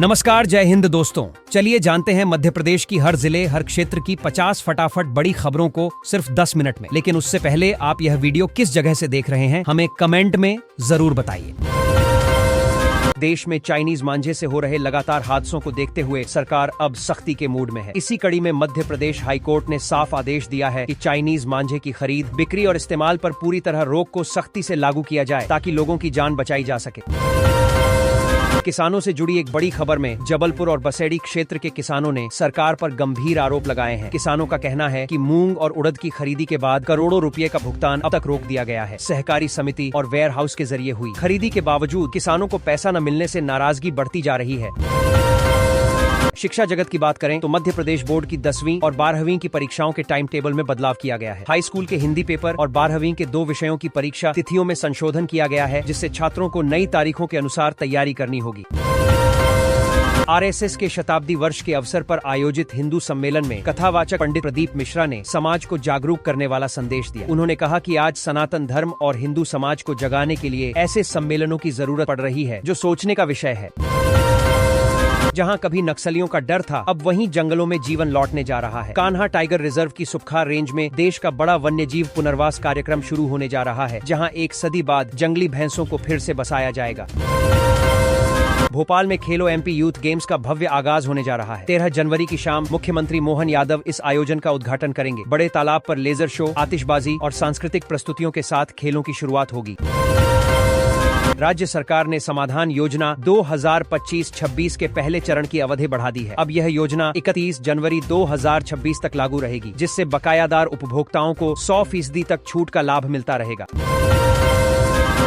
नमस्कार, जय हिंद दोस्तों। चलिए जानते हैं मध्य प्रदेश की हर जिले हर क्षेत्र की 50 फटाफट बड़ी खबरों को सिर्फ 10 मिनट में। लेकिन उससे पहले आप यह वीडियो किस जगह से देख रहे हैं हमें कमेंट में जरूर बताइए। देश में चाइनीज मांझे से हो रहे लगातार हादसों को देखते हुए सरकार अब सख्ती के मूड में है। इसी कड़ी में मध्य प्रदेश हाईकोर्ट ने साफ आदेश दिया है कि चाइनीज मांझे की खरीद, बिक्री और इस्तेमाल पर पूरी तरह रोक को सख्ती से लागू किया जाए ताकि लोगों की जान बचाई जा सके। किसानों से जुड़ी एक बड़ी खबर में जबलपुर और बसेड़ी क्षेत्र के किसानों ने सरकार पर गंभीर आरोप लगाए हैं। किसानों का कहना है कि मूंग और उड़द की खरीदी के बाद करोड़ों रुपए का भुगतान अब तक रोक दिया गया है। सहकारी समिति और वेयर हाउस के जरिए हुई खरीदी के बावजूद किसानों को पैसा न मिलने से नाराजगी बढ़ती जा रही है। शिक्षा जगत की बात करें तो मध्य प्रदेश बोर्ड की 10वीं और 12वीं की परीक्षाओं के टाइम टेबल में बदलाव किया गया है। हाई स्कूल के हिंदी पेपर और 12वीं के 2 विषयों की परीक्षा तिथियों में संशोधन किया गया है, जिससे छात्रों को नई तारीखों के अनुसार तैयारी करनी होगी। आरएसएस के शताब्दी वर्ष के अवसर पर आयोजित हिंदू सम्मेलन में कथावाचक पंडित प्रदीप मिश्रा ने समाज को जागरूक करने वाला संदेश दिया। उन्होंने कहा कि आज सनातन धर्म और हिंदू समाज को जगाने के लिए ऐसे सम्मेलनों की जरूरत पड़ रही है जो सोचने का विषय है। जहां कभी नक्सलियों का डर था, अब वहीं जंगलों में जीवन लौटने जा रहा है। कान्हा टाइगर रिजर्व की सुपखार रेंज में देश का बड़ा वन्यजीव पुनर्वास कार्यक्रम शुरू होने जा रहा है, जहां 1 सदी बाद जंगली भैंसों को फिर से बसाया जाएगा। भोपाल में खेलो एमपी यूथ गेम्स का भव्य आगाज होने जा रहा है। 13 जनवरी की शाम मुख्यमंत्री मोहन यादव इस आयोजन का उद्घाटन करेंगे। बड़े तालाब पर लेजर शो, आतिशबाजी और सांस्कृतिक प्रस्तुतियों के साथ खेलों की शुरुआत होगी। राज्य सरकार ने समाधान योजना 2025-26 के पहले चरण की अवधि बढ़ा दी है। अब यह योजना 31 जनवरी 2026 तक लागू रहेगी, जिससे बकायादार उपभोक्ताओं को 100% तक छूट का लाभ मिलता रहेगा।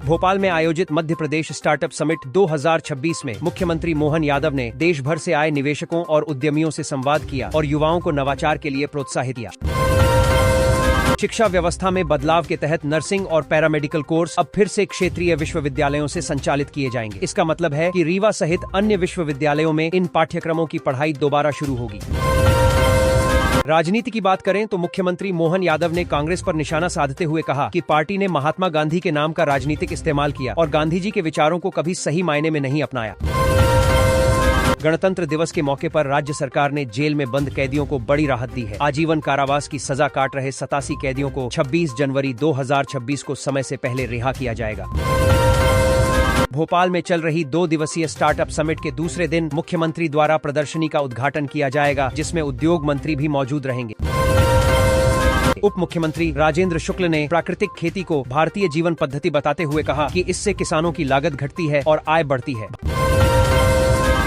भोपाल में आयोजित मध्य प्रदेश स्टार्टअप समिट 2026 में मुख्यमंत्री मोहन यादव ने देश भर से आए निवेशकों और उद्यमियों से संवाद किया और युवाओं को नवाचार के लिए प्रोत्साहित किया। शिक्षा व्यवस्था में बदलाव के तहत नर्सिंग और पैरामेडिकल कोर्स अब फिर से क्षेत्रीय विश्वविद्यालयों से संचालित किए जाएंगे। इसका मतलब है कि रीवा सहित अन्य विश्वविद्यालयों में इन पाठ्यक्रमों की पढ़ाई दोबारा शुरू होगी। राजनीति की बात करें तो मुख्यमंत्री मोहन यादव ने कांग्रेस पर निशाना साधते हुए कहा कि पार्टी ने महात्मा गांधी के नाम का राजनीतिक इस्तेमाल किया और गांधी जी के विचारों को कभी सही मायने में नहीं अपनाया। गणतंत्र दिवस के मौके पर राज्य सरकार ने जेल में बंद कैदियों को बड़ी राहत दी है। आजीवन कारावास की सजा काट रहे 87 कैदियों को 26 जनवरी 2026 को समय से पहले रिहा किया जाएगा। भोपाल में चल रही 2 दिवसीय स्टार्टअप समिट के दूसरे दिन मुख्यमंत्री द्वारा प्रदर्शनी का उद्घाटन किया जाएगा, जिसमें उद्योग मंत्री भी मौजूद रहेंगे। उप मुख्यमंत्री राजेंद्र शुक्ल ने प्राकृतिक खेती को भारतीय जीवन पद्धति बताते हुए कहा कि इससे किसानों की लागत घटती है और आय बढ़ती है।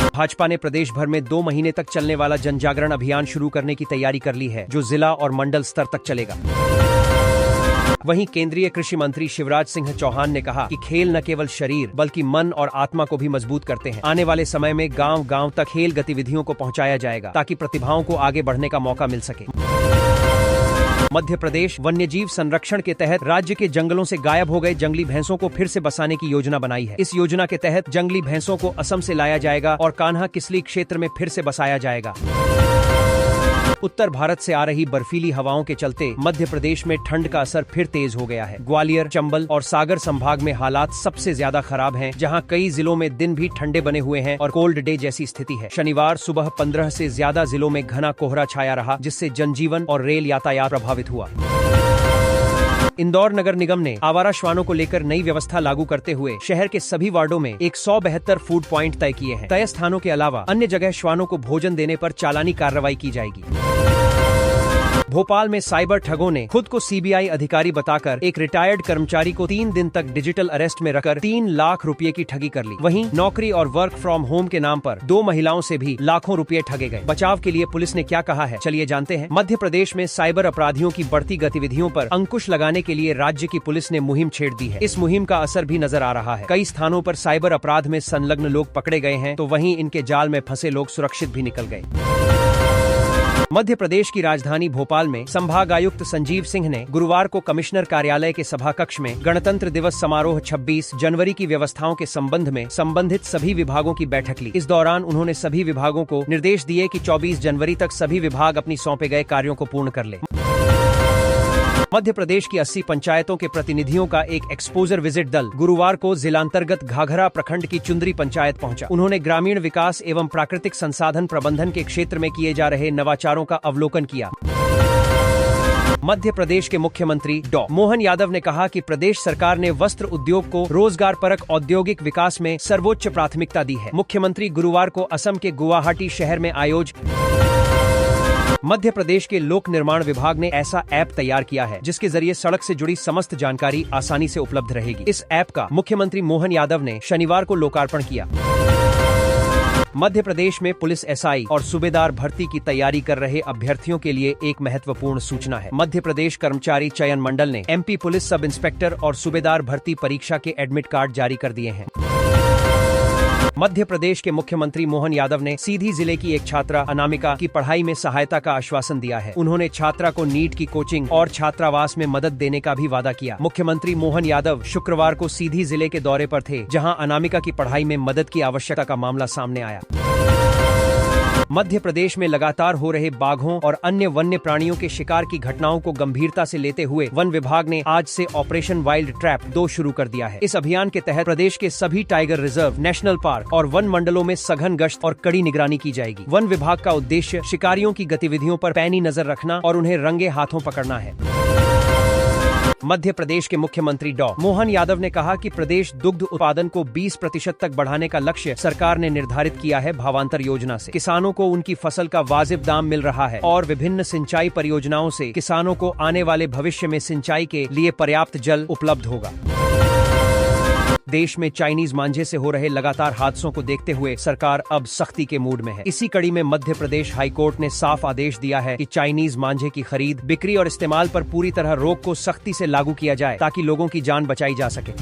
भाजपा ने प्रदेश भर में 2 महीने तक चलने वाला जन जागरण अभियान शुरू करने की तैयारी कर ली है, जो जिला और मंडल स्तर तक चलेगा। वहीं केंद्रीय कृषि मंत्री शिवराज सिंह चौहान ने कहा कि खेल न केवल शरीर बल्कि मन और आत्मा को भी मजबूत करते हैं। आने वाले समय में गांव-गांव तक खेल गतिविधियों को पहुंचाया जाएगा ताकि प्रतिभाओं को आगे बढ़ने का मौका मिल सके। मध्य प्रदेश वन्यजीव संरक्षण के तहत राज्य के जंगलों से गायब हो गए जंगली भैंसों को फिर से बसाने की योजना बनाई है। इस योजना के तहत जंगली भैंसों को असम से लाया जाएगा और कान्हा किसली क्षेत्र में फिर से बसाया जाएगा। उत्तर भारत से आ रही बर्फीली हवाओं के चलते मध्य प्रदेश में ठंड का असर फिर तेज हो गया है। ग्वालियर, चंबल और सागर संभाग में हालात सबसे ज्यादा खराब हैं, जहां कई जिलों में दिन भी ठंडे बने हुए हैं और कोल्ड डे जैसी स्थिति है। शनिवार सुबह 15 से ज्यादा जिलों में घना कोहरा छाया रहा, जिससे जनजीवन और रेल यातायात प्रभावित हुआ। इंदौर नगर निगम ने आवारा श्वानों को लेकर नई व्यवस्था लागू करते हुए शहर के सभी वार्डों में 172 फूड पॉइंट तय किए हैं। तय स्थानों के अलावा अन्य जगह श्वानों को भोजन देने पर चालानी कार्रवाई की जाएगी। भोपाल में साइबर ठगों ने खुद को सीबीआई अधिकारी बताकर एक रिटायर्ड कर्मचारी को 3 दिन तक डिजिटल अरेस्ट में रखकर 3 लाख रुपए की ठगी कर ली। वहीं नौकरी और वर्क फ्रॉम होम के नाम पर 2 महिलाओं से भी लाखों रुपए ठगे गए। बचाव के लिए पुलिस ने क्या कहा है, चलिए जानते हैं। मध्य प्रदेश में साइबर अपराधियों की बढ़ती गतिविधियों पर अंकुश लगाने के लिए राज्य की पुलिस ने मुहिम छेड़ दी है। इस मुहिम का असर भी नजर आ रहा है। कई स्थानों पर साइबर अपराध में संलग्न लोग पकड़े गए हैं, तो वहीं इनके जाल में फंसे लोग सुरक्षित भी निकल गए। मध्य प्रदेश की राजधानी भोपाल में संभाग आयुक्त संजीव सिंह ने गुरुवार को कमिश्नर कार्यालय के सभा कक्ष में गणतंत्र दिवस समारोह 26 जनवरी की व्यवस्थाओं के संबंध में संबंधित सभी विभागों की बैठक ली। इस दौरान उन्होंने सभी विभागों को निर्देश दिए कि 24 जनवरी तक सभी विभाग अपनी सौंपे गए कार्यों को पूर्ण कर ले। मध्य प्रदेश की 80 पंचायतों के प्रतिनिधियों का एक एक्सपोजर विजिट दल गुरुवार को जिलांतर्गत घाघरा प्रखंड की चुंदरी पंचायत पहुंचा। उन्होंने ग्रामीण विकास एवं प्राकृतिक संसाधन प्रबंधन के क्षेत्र में किए जा रहे नवाचारों का अवलोकन किया। मध्य प्रदेश के मुख्यमंत्री डॉ. मोहन यादव ने कहा कि प्रदेश सरकार ने वस्त्र उद्योग को रोजगार परक औद्योगिक विकास में सर्वोच्च प्राथमिकता दी है। मुख्यमंत्री गुरुवार को असम के गुवाहाटी शहर में आयोजित मध्य प्रदेश के लोक निर्माण विभाग ने ऐसा ऐप तैयार किया है जिसके जरिए सड़क से जुड़ी समस्त जानकारी आसानी से उपलब्ध रहेगी। इस ऐप का मुख्यमंत्री मोहन यादव ने शनिवार को लोकार्पण किया। मध्य प्रदेश में पुलिस एसआई और सूबेदार भर्ती की तैयारी कर रहे अभ्यर्थियों के लिए एक महत्वपूर्ण सूचना है। मध्य प्रदेश कर्मचारी चयन मंडल ने एमपी पुलिस सब इंस्पेक्टर और सूबेदार भर्ती परीक्षा के एडमिट कार्ड जारी कर दिए हैं। मध्य प्रदेश के मुख्यमंत्री मोहन यादव ने सीधी जिले की एक छात्रा अनामिका की पढ़ाई में सहायता का आश्वासन दिया है। उन्होंने छात्रा को नीट की कोचिंग और छात्रावास में मदद देने का भी वादा किया। मुख्यमंत्री मोहन यादव शुक्रवार को सीधी जिले के दौरे पर थे, जहां अनामिका की पढ़ाई में मदद की आवश्यकता का मामला सामने आया। मध्य प्रदेश में लगातार हो रहे बाघों और अन्य वन्य प्राणियों के शिकार की घटनाओं को गंभीरता से लेते हुए वन विभाग ने आज से ऑपरेशन वाइल्ड ट्रैप 2 शुरू कर दिया है। इस अभियान के तहत प्रदेश के सभी टाइगर रिजर्व, नेशनल पार्क और वन मंडलों में सघन गश्त और कड़ी निगरानी की जाएगी। वन विभाग का उद्देश्य शिकारियों की गतिविधियों पर पैनी नजर रखना और उन्हें रंगे हाथों पकड़ना है। मध्य प्रदेश के मुख्यमंत्री डॉ. मोहन यादव ने कहा कि प्रदेश दुग्ध उत्पादन को 20% तक बढ़ाने का लक्ष्य सरकार ने निर्धारित किया है। भावांतर योजना से किसानों को उनकी फसल का वाजिब दाम मिल रहा है और विभिन्न सिंचाई परियोजनाओं से किसानों को आने वाले भविष्य में सिंचाई के लिए पर्याप्त जल उपलब्ध होगा। देश में चाइनीज मांझे से हो रहे लगातार हादसों को देखते हुए सरकार अब सख्ती के मूड में है। इसी कड़ी में मध्य प्रदेश हाईकोर्ट ने साफ आदेश दिया है कि चाइनीज मांझे की खरीद, बिक्री और इस्तेमाल पर पूरी तरह रोक को सख्ती से लागू किया जाए ताकि लोगों की जान बचाई जा सके।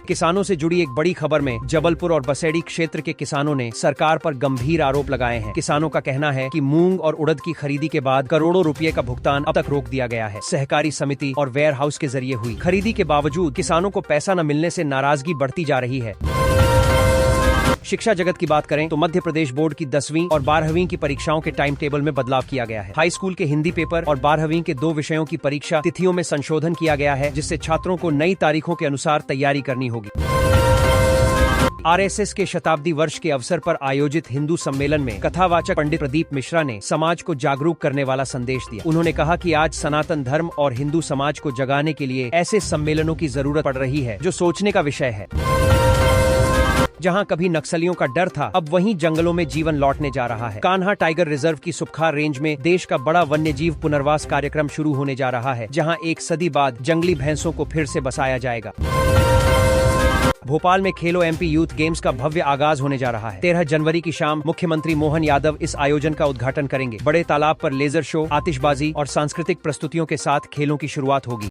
किसानों से जुड़ी एक बड़ी खबर में जबलपुर और बसेड़ी क्षेत्र के किसानों ने सरकार पर गंभीर आरोप लगाए हैं। किसानों का कहना है कि मूंग और उड़द की खरीदी के बाद करोड़ों रुपए का भुगतान अब तक रोक दिया गया है। सहकारी समिति और वेयर हाउस के जरिए हुई खरीदी के बावजूद किसानों को पैसा न मिलने से नाराजगी बढ़ती जा रही है। शिक्षा जगत की बात करें तो मध्य प्रदेश बोर्ड की 10वीं और 12वीं की परीक्षाओं के टाइम टेबल में बदलाव किया गया है। हाई स्कूल के हिंदी पेपर और 12वीं के 2 विषयों की परीक्षा तिथियों में संशोधन किया गया है, जिससे छात्रों को नई तारीखों के अनुसार तैयारी करनी होगी। आरएसएस के शताब्दी वर्ष के अवसर पर आयोजित हिंदू सम्मेलन में कथावाचक पंडित प्रदीप मिश्रा ने समाज को जागरूक करने वाला संदेश दिया। उन्होंने कहा कि आज सनातन धर्म और हिंदू समाज को जगाने के लिए ऐसे सम्मेलनों की जरूरत पड़ रही है जो सोचने का विषय है। जहां कभी नक्सलियों का डर था, अब वहीं जंगलों में जीवन लौटने जा रहा है। कान्हा टाइगर रिजर्व की सुपखार रेंज में देश का बड़ा वन्यजीव पुनर्वास कार्यक्रम शुरू होने जा रहा है, जहां 1 सदी बाद जंगली भैंसों को फिर से बसाया जाएगा। भोपाल में खेलो एमपी यूथ गेम्स का भव्य आगाज होने जा रहा है। 13 जनवरी की शाम मुख्यमंत्री मोहन यादव इस आयोजन का उद्घाटन करेंगे। बड़े तालाब पर लेजर शो, आतिशबाजी और सांस्कृतिक प्रस्तुतियों के साथ खेलों की शुरुआत होगी।